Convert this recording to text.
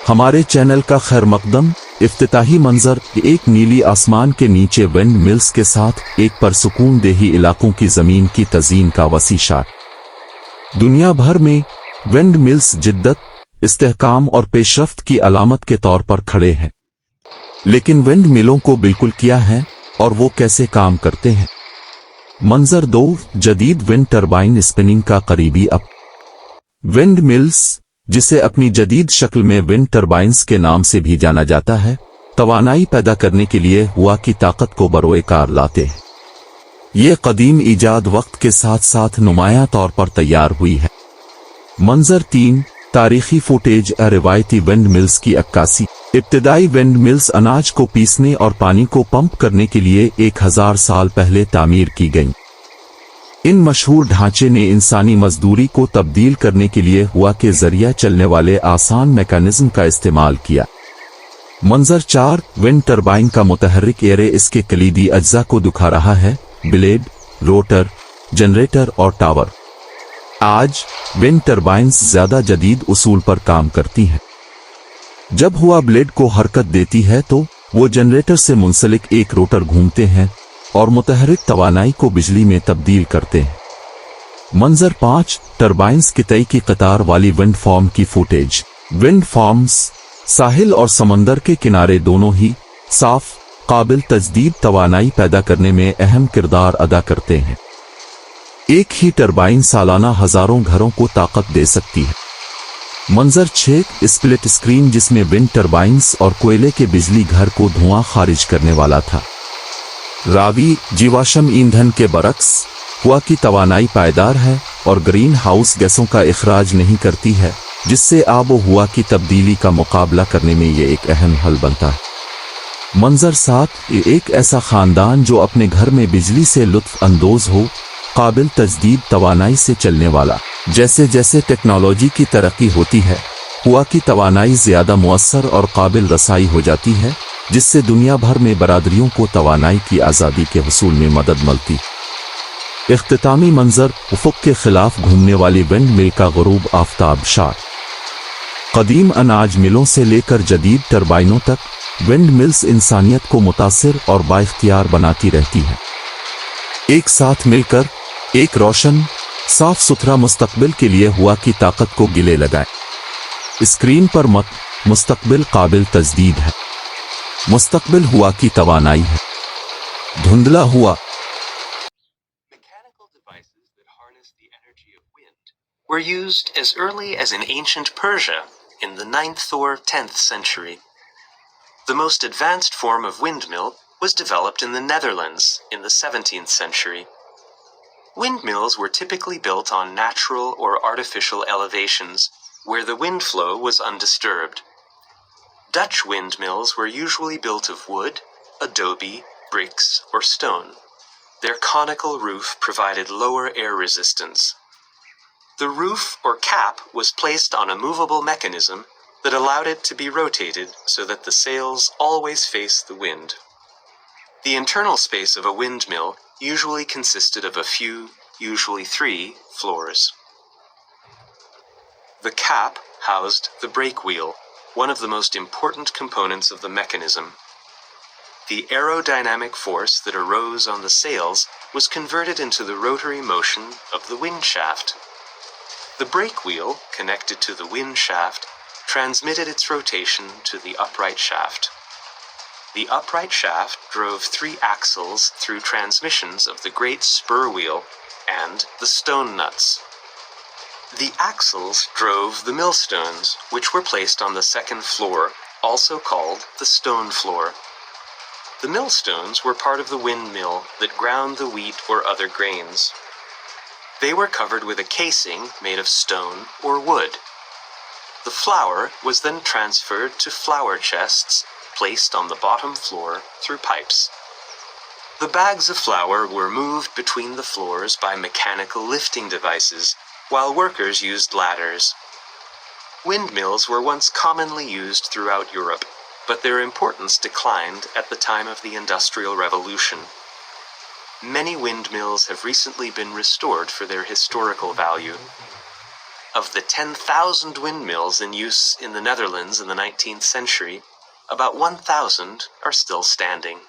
हमारे चैनल का खैर मकदम। इफ्तिताही मंजर एक नीली आसमान के नीचे विंड मिल्स के साथ एक परसुकून देही इलाकों की जमीन की तज़ीन का वसी शार। दुनिया भर में विंड मिल्स जिद्दत, इस्तेहकाम और पेशरफ्त की अलामत के तौर पर खड़े हैं। लेकिन विंड मिलों को बिल्कुल क्या है और वो कैसे काम करते हैं? मंजर 2, जदीद विंड टर्बाइन स्पिनिंग का करीबी अप। विंड मिल्स, जिसे अपनी जदीद शक्ल में विंड टर्बाइन्स के नाम से भी जाना जाता है, तवानाई पैदा करने के लिए हवा की ताकत को बरोए कार लाते हैं। ये कदीम ईजाद वक्त के साथ साथ नुमायां तौर पर तैयार हुई है। मंजर 3, तारीखी फुटेज रिवायती विंड मिल्स की अक्कासी। इब्तदाई विंड मिल्स अनाज को पीसने और पानी को पंप करने के लिए 1000 साल पहले तामीर की गईं। इन मशहूर ढांचे ने इंसानी मजदूरी को तब्दील करने के लिए हवा के जरिए चलने वाले आसान मैकेनिज्म का इस्तेमाल किया। मंजर 4, विंड टर्बाइन का मुतहर्रिक एरे इसके कलीदी अज्जा को दिखा रहा है: ब्लेड, रोटर, जनरेटर और टावर। आज विंड टर्बाइन्स ज्यादा जदीद उसूल पर काम करती हैं। जब हवा ब्लेड को हरकत देती है तो वो जनरेटर से मुंसलिक एक रोटर घूमते हैं और मुतहर्रिक तवानाई को बिजली में तब्दील करते हैं। मंजर 5, टर्बाइन्स की तय की कतार वाली विंड फार्म की फुटेज। विंड फार्म्स साहिल और समंदर के किनारे दोनों ही साफ, काबिल तजदीद तवानाई पैदा करने में अहम किरदार अदा करते हैं। एक ही टर्बाइन सालाना हजारों घरों को ताकत दे सकती है। मंजर 6, स्प्लिट स्क्रीन, जिसमें विंड टर्बाइन्स और कोयले के बिजली घर को धुआं खारिज करने वाला था। रावी जीवाश्म ईंधन के बरक्स हवा की तवानाई पायदार है और ग्रीन हाउस गैसों का इखराज नहीं करती है, जिससे आब व हवा की तब्दीली का मुकाबला करने में ये एक अहम हल बनता है। मंजर 7, एक ऐसा खानदान जो अपने घर में बिजली से लुत्फ अंदोज हो, काबिल तजदीद तवानाई से चलने वाला। जैसे जैसे टेक्नोलॉजी की तरक्की होती है, हवा की तवानाई ज्यादा मुअस्सर और काबिल रसाई हो जाती है, जिससे दुनिया भर में बरादरियों को तवानाई की आज़ादी के हुसूल में मदद मिलती। इख्तितामी मंजर, उफ़ुक़ के खिलाफ घूमने वाली विंड मिल का ग़ुरूब आफ़ताब शार। कदीम अनाज मिलों से लेकर जदीद टर्बाइनों तक, विंड मिल्स इंसानियत को मुतासिर और बाइख्तियार बनाती रहती हैं। एक साथ मिलकर एक रोशन, साफ सुथरा मुस्तकबिल के लिए हवा की ताकत को गिले लगाएं। स्क्रीन पर मत, मुस्तकबिल काबिल तजदीद है। मुस्तकबिल हुआ की तवानाई है। धुंधला हुआ। Mechanical devices that harness the energy of wind were used as early as in ancient Persia in the 9th or 10th century. The most advanced form of windmill was developed in the Netherlands in the 17th century. Windmills were typically built on natural or artificial elevations where the wind flow was undisturbed. Dutch windmills were usually built of wood, adobe, bricks, or stone. Their conical roof provided lower air resistance. The roof or cap was placed on a movable mechanism that allowed it to be rotated so that the sails always faced the wind. The internal space of a windmill usually consisted of a few, usually 3, floors. The cap housed the brake wheel, one of the most important components of the mechanism. The aerodynamic force that arose on the sails was converted into the rotary motion of the wind shaft. The brake wheel, connected to the wind shaft, transmitted its rotation to the upright shaft. The upright shaft drove 3 axles through transmissions of the great spur wheel and the stone nuts. The axles drove the millstones, which were placed on the second floor, also called the stone floor. The millstones were part of the windmill that ground the wheat or other grains. They were covered with a casing made of stone or wood. The flour was then transferred to flour chests placed on the bottom floor through pipes. The bags of flour were moved between the floors by mechanical lifting devices, while workers used ladders. Windmills were once commonly used throughout Europe, but their importance declined at the time of the Industrial Revolution. Many windmills have recently been restored for their historical value. Of the 10,000 windmills in use in the Netherlands in the 19th century, about 1,000 are still standing.